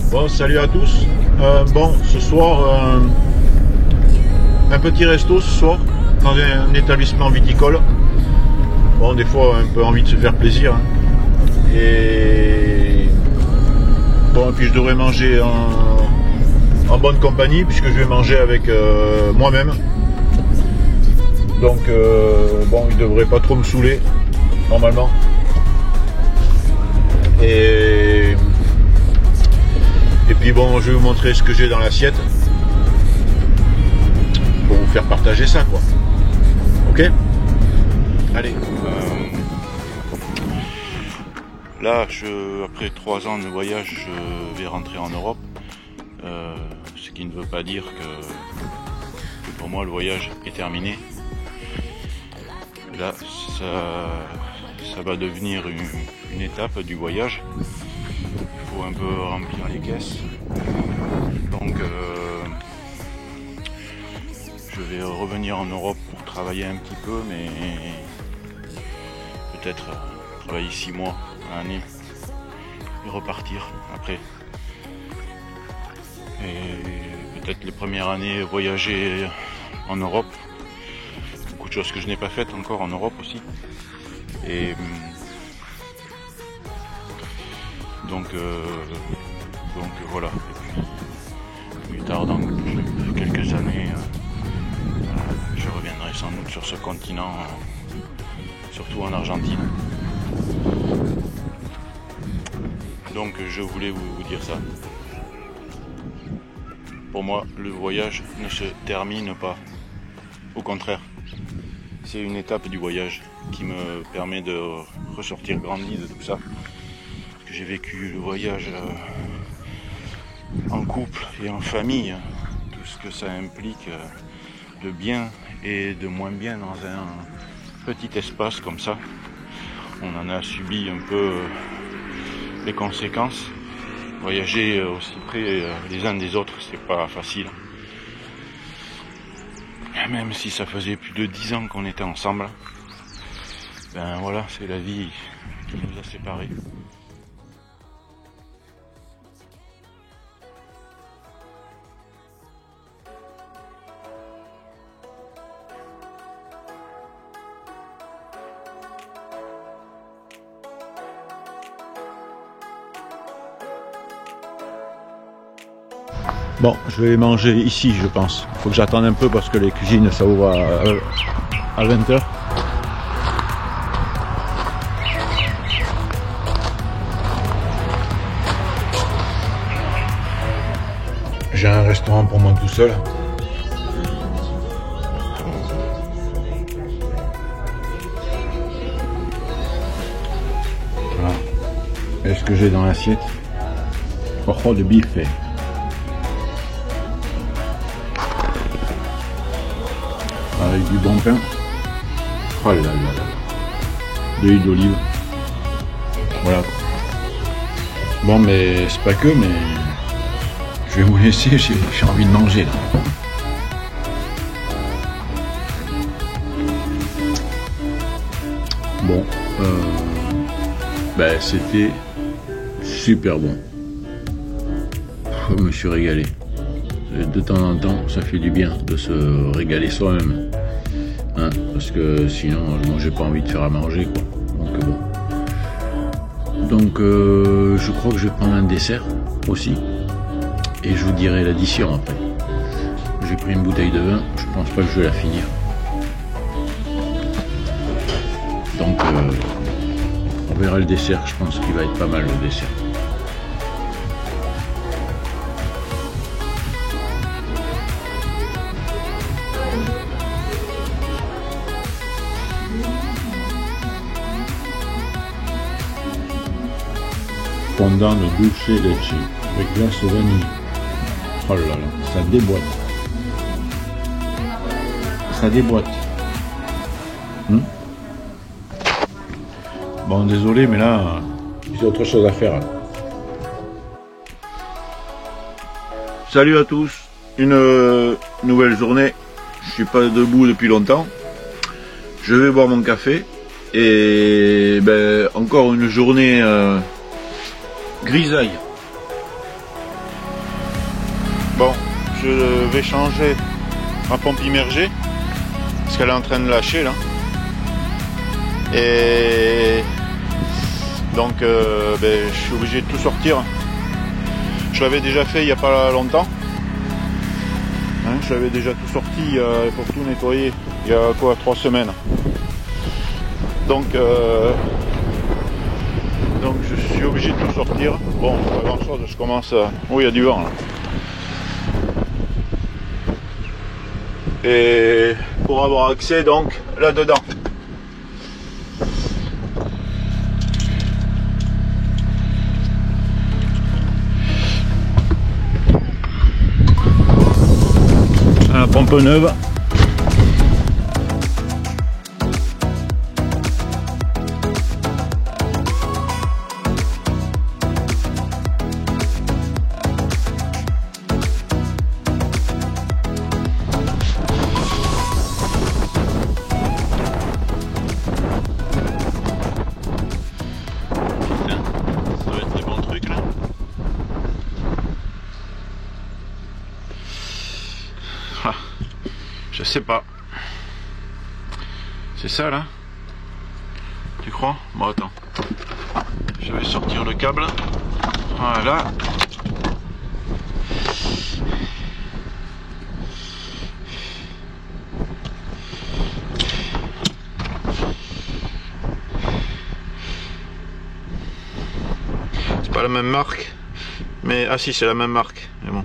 Bon, salut à tous. Bon, ce soir, un petit resto ce soir, dans un établissement viticole. Bon, des fois, un peu envie de se faire plaisir. Hein. Et bon, puis je devrais manger en bonne compagnie, puisque je vais manger avec moi-même. Donc, bon, il devrait pas trop me saouler, normalement. Et puis bon, je vais vous montrer ce que j'ai dans l'assiette pour vous faire partager ça, quoi. Ok? Allez. Là, après 3 ans de voyage, je vais rentrer en Europe. Ce qui ne veut pas dire que pour moi le voyage est terminé. Là, ça va devenir une étape du voyage. Il faut un peu remplir les caisses. Donc je vais revenir en Europe pour travailler un petit peu, mais peut-être travailler 6 mois, un année et repartir après. Et peut-être les premières années voyager en Europe. Beaucoup de choses que je n'ai pas faites encore en Europe aussi. Et donc voilà. Et puis plus tard, dans quelques années, je reviendrai sans doute sur ce continent, surtout en Argentine. Donc je voulais vous dire ça. Pour moi, le voyage ne se termine pas. Au contraire, c'est une étape du voyage qui me permet de ressortir grandi de tout ça. Parce que j'ai vécu le voyage en couple et en famille, tout ce que ça implique de bien et de moins bien dans un petit espace comme ça. On en a subi un peu les conséquences. Voyager aussi près les uns des autres, c'est pas facile. Même si ça faisait plus de 10 ans qu'on était ensemble, ben voilà, c'est la vie qui nous a séparés. Bon, je vais manger ici, je pense. Faut que j'attende un peu parce que les cuisines, ça ouvre à 20h. J'ai un restaurant pour moi tout seul. Voilà. Et ce que j'ai dans l'assiette? Ojo de bife. Avec du bon pain. Oh là là là. De l'huile d'olive. Voilà. Bon, mais c'est pas que, mais je vais vous laisser, j'ai envie de manger là. Bon, ben c'était super bon. Je me suis régalé. De temps en temps, ça fait du bien de se régaler soi-même. Hein, parce que sinon, moi j'ai pas envie de faire à manger, quoi. Donc bon. Donc je crois que je vais prendre un dessert aussi. Et je vous dirai l'addition après. J'ai pris une bouteille de vin, je pense pas que je vais la finir. Donc on verra le dessert, je pense qu'il va être pas mal le dessert. Fondant de dulce leche avec glace vanille. Oh là là, ça déboîte. Ça déboîte. Bon, désolé, mais là, j'ai autre chose à faire. Salut à tous, une nouvelle journée. Je suis pas debout depuis longtemps. Je vais boire mon café et ben, encore une journée grisaille. Bon, je vais changer ma pompe immergée parce qu'elle est en train de lâcher là. Et donc ben, je suis obligé de tout sortir. Je l'avais déjà fait il n'y a pas longtemps. Hein, je l'avais déjà tout sorti pour tout nettoyer il y a quoi, 3 semaines. Donc je suis obligé de tout sortir. Bon, pas grand chose, je commence à... Oh, il y a du vent là. Et pour avoir accès donc là-dedans. La pompe neuve. Ça va être les bons trucs là. Ah. Je sais pas. C'est ça là? Tu crois? Bon attends. Je vais sortir le câble. Voilà. C'est pas la même marque. Mais ah si, c'est la même marque. Mais bon.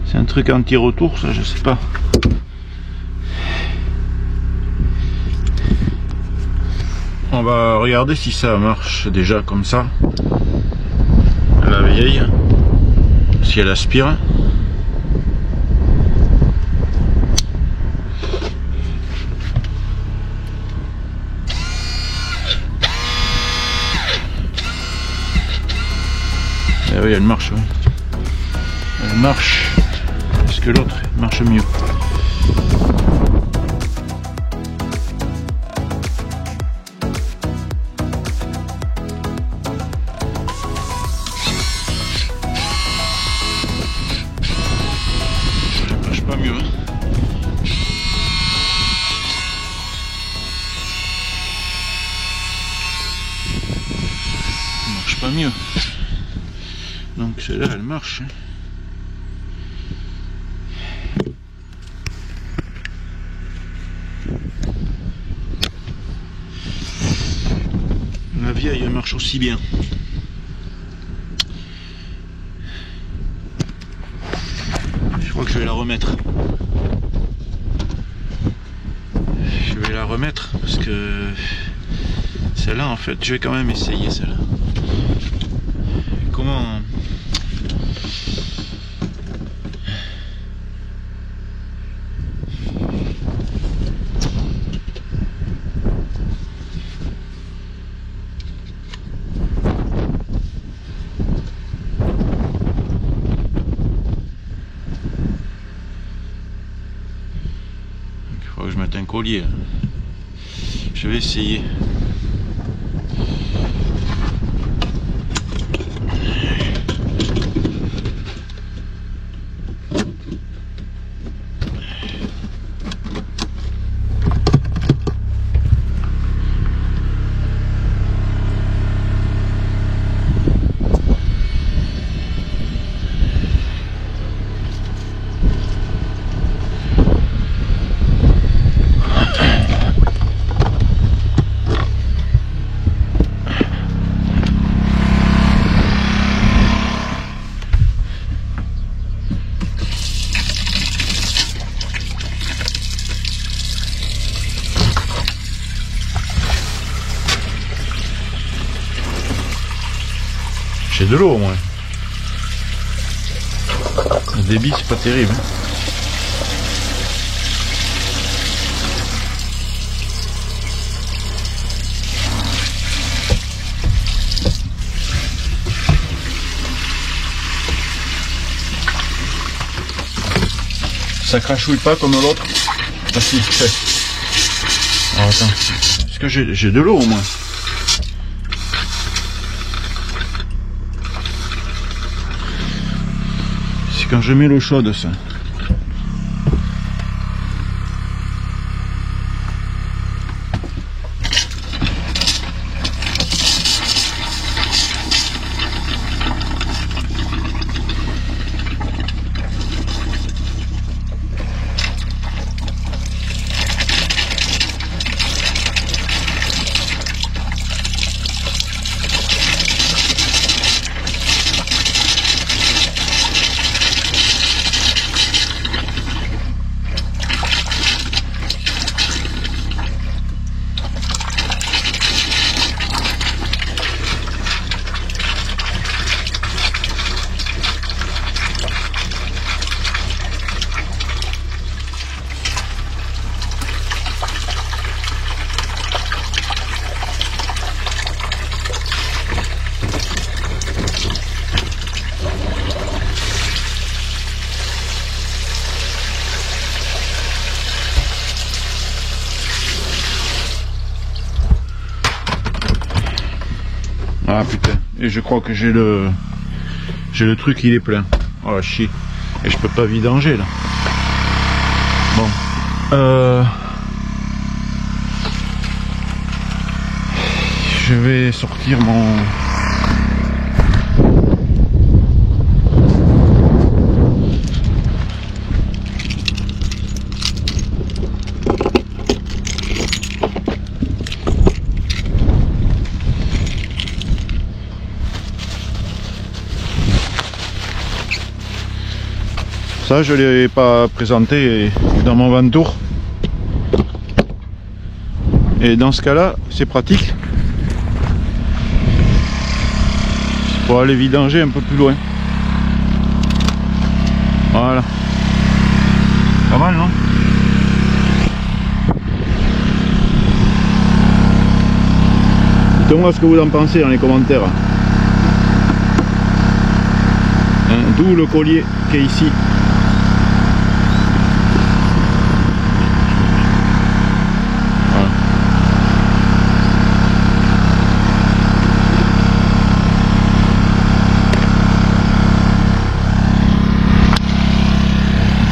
C'est un truc anti-retour, ça, je sais pas. On va regarder si ça marche déjà comme ça. La vieille, si elle aspire. Ah oui, elle marche, oui. Elle marche. Que l'autre marche mieux. Ça marche pas mieux. Ça marche pas mieux. Donc celle-là elle marche. La vieille elle marche aussi bien. Je crois que je vais la remettre. Je vais la remettre parce que celle-là en fait, je vais quand même essayer celle-là. Comment... Faut que je mette un collier là. Je vais essayer. J'ai de l'eau au moins. Le débit c'est pas terrible. Ça crachouille pas comme l'autre. Ah si, alors attends, est-ce que j'ai de l'eau au moins? C'est quand je mets l'eau chaude ça. Ah putain, et je crois que j'ai le truc, il est plein. Oh chier, et je peux pas vidanger là. Bon, je vais sortir mon... Ça, je ne l'ai pas présenté dans mon Vantour. Et dans ce cas-là, c'est pratique pour aller vidanger un peu plus loin. Voilà. Pas mal, non? Dites-moi ce que vous en pensez dans les commentaires. Hein, d'où le collier qui est ici.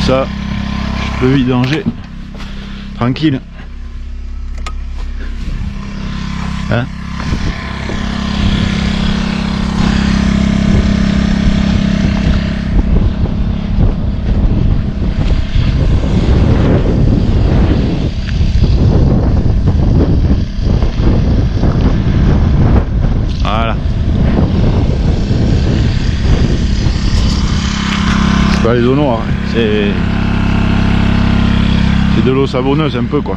Ça, je peux vidanger tranquille. Hein? Voilà. C'est pas les eaux noires, hein. C'est de l'eau savonneuse un peu quoi.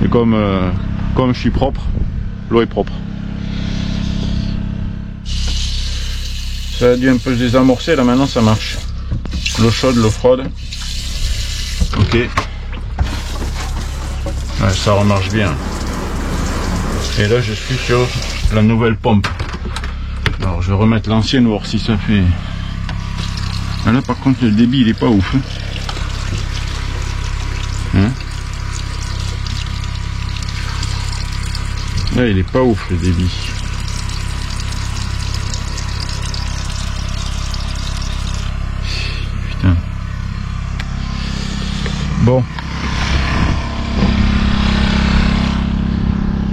Et comme je suis propre, l'eau est propre. Ça a dû un peu se désamorcer, là maintenant ça marche. L'eau chaude, l'eau froide. Ok. Ouais, ça remarche bien. Et là je suis sur la nouvelle pompe. Alors je vais remettre l'ancienne, voir si ça fait... Ah, là par contre le débit il est pas ouf. Hein? Là il est pas ouf le débit. Putain. Bon.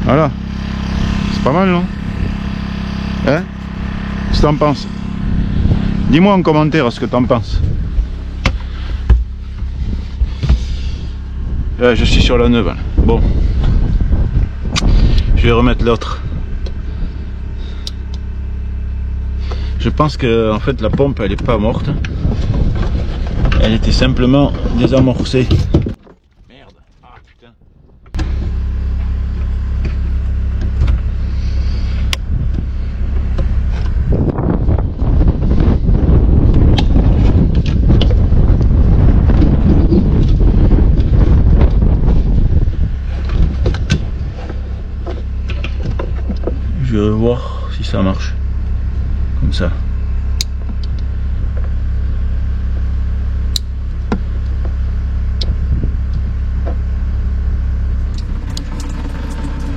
Voilà. C'est pas mal non? Hein? Qu'est-ce que t'en penses? Dis-moi en commentaire ce que t'en penses. Là, je suis sur la neuve. Bon. Je vais remettre l'autre. Je pense que en fait la pompe elle est pas morte. Elle était simplement désamorcée. Merde. Ah putain. ça marche. Comme ça.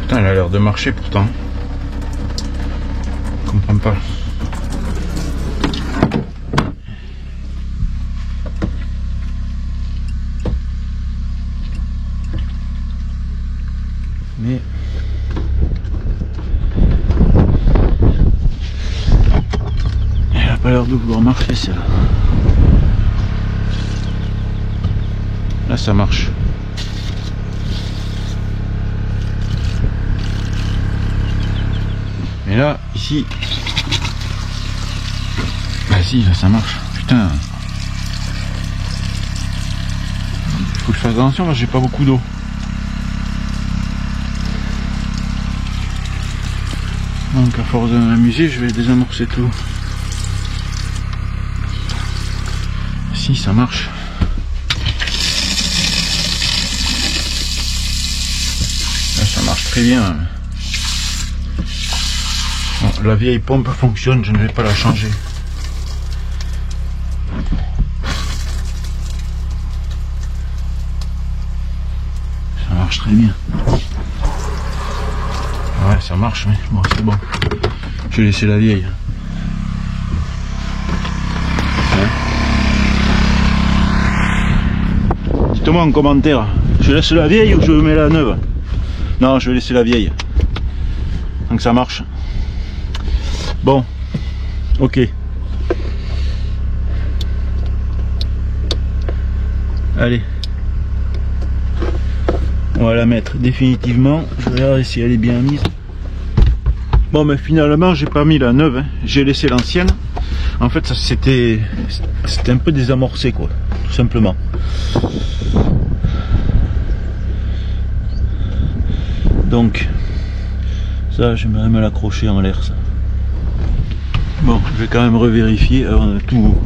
Putain, elle a l'air de marcher pourtant. Je comprends pas. Mais elle a pas l'air de vouloir marcher celle-là. Là ça marche. Mais là, ici. Bah si, là ça marche. Putain. Faut que je fasse attention, moi j'ai pas beaucoup d'eau. Donc à force de m'amuser, je vais désamorcer tout. Si ça marche. Là ça marche très bien. Bon, la vieille pompe fonctionne, je ne vais pas la changer. Ça marche très bien. Ouais, ça marche, mais bon, c'est bon. Je vais laisser la vieille. Hein? Dites-moi en commentaire, je laisse la vieille ou je mets la neuve? Non, je vais laisser la vieille. Donc ça marche. Bon, ok. Allez. On va la mettre définitivement. Je regarde si elle est bien mise. Bon, mais finalement, j'ai pas mis la neuve. Hein. J'ai laissé l'ancienne. En fait, ça c'était un peu désamorcé, quoi. Tout simplement. Donc, ça, j'aimerais me l'accrocher en l'air, ça. Bon, je vais quand même revérifier avant de tout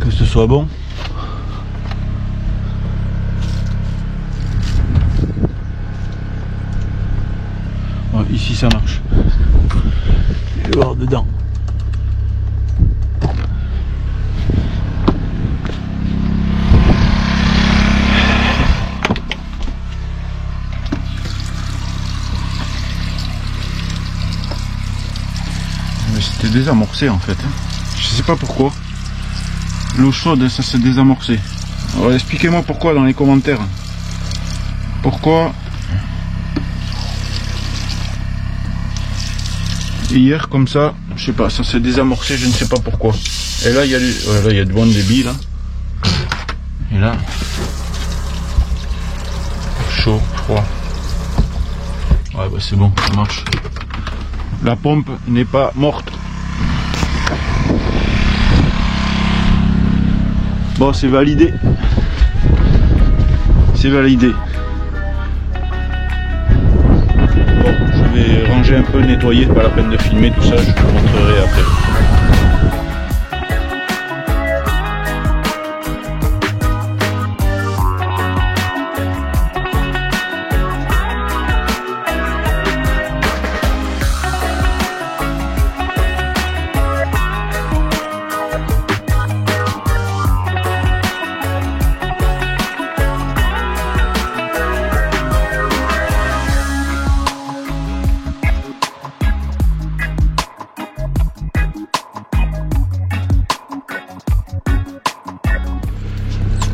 que ce soit bon. Bon, ici ça marche. Je vais voir dedans. C'était désamorcé en fait. Je sais pas pourquoi. L'eau chaude, ça s'est désamorcé. Alors expliquez-moi pourquoi dans les commentaires. Pourquoi hier comme ça, je sais pas, ça s'est désamorcé, je ne sais pas pourquoi. Et là il y a du, ouais, là il y a de bon débit là. Et là chaud, froid. Ouais bah c'est bon, ça marche. La pompe n'est pas morte. Bon, c'est validé. C'est validé. Bon, je vais ranger un peu, nettoyer, pas la peine de filmer tout ça, je vous montrerai après.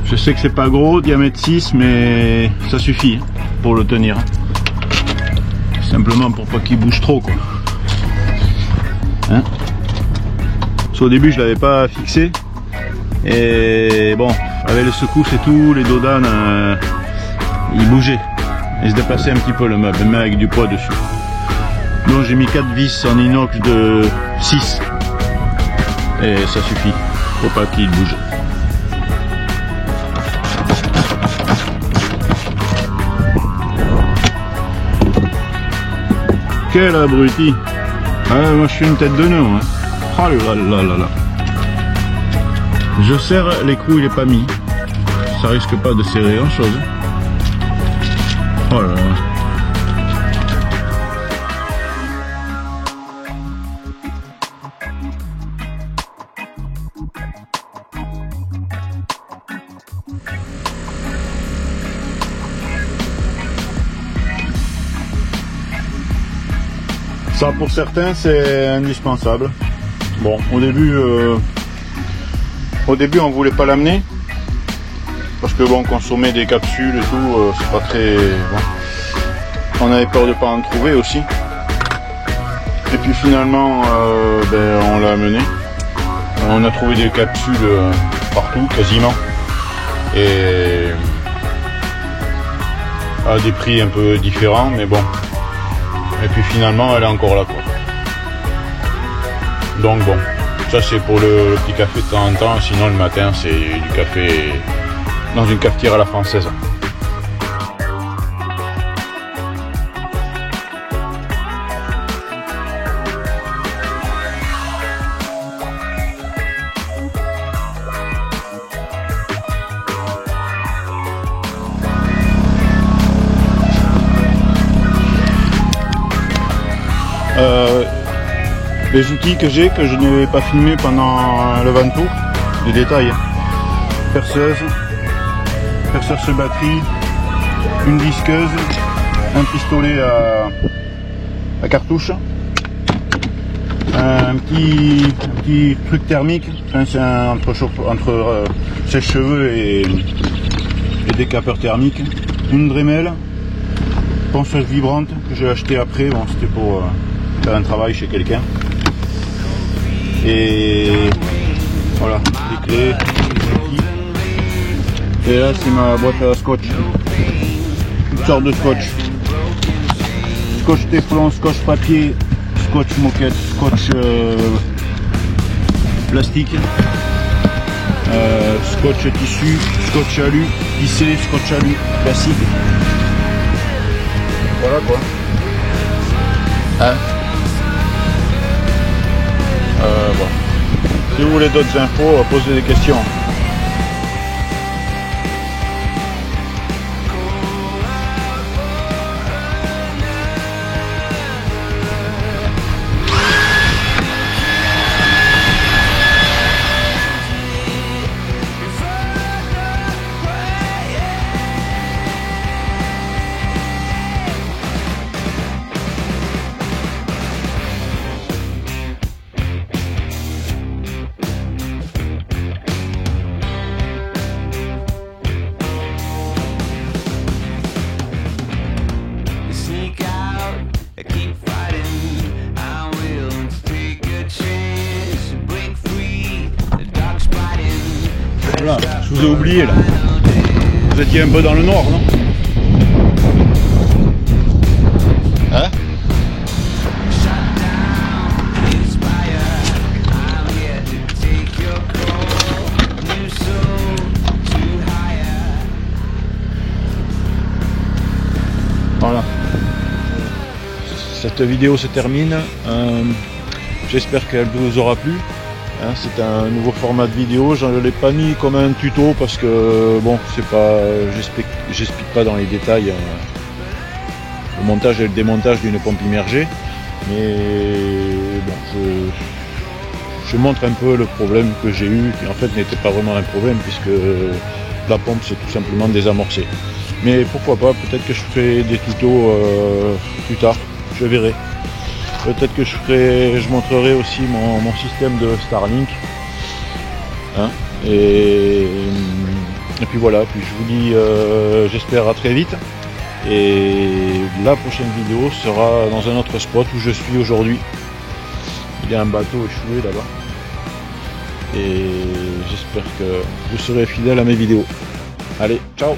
Je sais que c'est pas gros, diamètre 6, mais ça suffit pour le tenir. Simplement pour pas qu'il bouge trop, quoi. Hein? Parce qu'au début je l'avais pas fixé. Et bon, avec les secousses et tout, les dodanes, ils bougeaient. Ils se déplaçaient un petit peu le meuble, même avec du poids dessus. Donc j'ai mis 4 vis en inox de 6. Et ça suffit. Faut pas qu'il bouge. Quel abruti! Ah, moi je suis une tête de nœud, hein. Oh là là là là. Je serre, l'écrou il est pas mis. Ça risque pas de serrer grand chose. Oh là là. Ça pour certains c'est indispensable. Bon, au début on voulait pas l'amener parce que bon, consommer des capsules et tout, c'est pas très bon. On avait peur de pas en trouver aussi. Et puis finalement, on l'a amené. On a trouvé des capsules partout, quasiment, et à des prix un peu différents, mais bon. Et puis finalement, elle est encore là, quoi. Donc bon, ça c'est pour le petit café de temps en temps. Sinon le matin, c'est du café dans une cafetière à la française. Les outils que j'ai, que je n'ai pas filmé pendant le Van Tour, les détails: perceuse, perceuse de batterie, une disqueuse, un pistolet à cartouche, un petit truc thermique, enfin, c'est entre sèche-cheveux et décapeur thermique, une Dremel, ponceuse vibrante que j'ai acheté après, bon, c'était pour faire un travail chez quelqu'un. Et voilà, les clés, et là c'est ma boîte à scotch, toutes sortes de scotch, scotch téflon, scotch papier, scotch moquette, scotch plastique, scotch tissu, scotch alu, tissé, scotch alu classique. Voilà quoi. Hein? Bon. Si vous voulez d'autres infos, posez des questions. Voilà, je vous ai oublié là. Vous étiez un peu dans le noir, non? Hein? Voilà. Cette vidéo se termine. J'espère qu'elle vous aura plu. Hein, c'est un nouveau format de vidéo. Je ne l'ai pas mis comme un tuto parce que bon, c'est pas, j'explique pas dans les détails le montage et le démontage d'une pompe immergée, mais bon, je montre un peu le problème que j'ai eu, qui en fait n'était pas vraiment un problème puisque la pompe s'est tout simplement désamorcée. Mais pourquoi pas, peut-être que je ferai des tutos plus tard, je verrai. Peut-être que je montrerai aussi mon système de Starlink. Hein, et puis voilà, puis je vous dis j'espère à très vite. Et la prochaine vidéo sera dans un autre spot où je suis aujourd'hui. Il y a un bateau échoué là-bas. Et j'espère que vous serez fidèles à mes vidéos. Allez, ciao!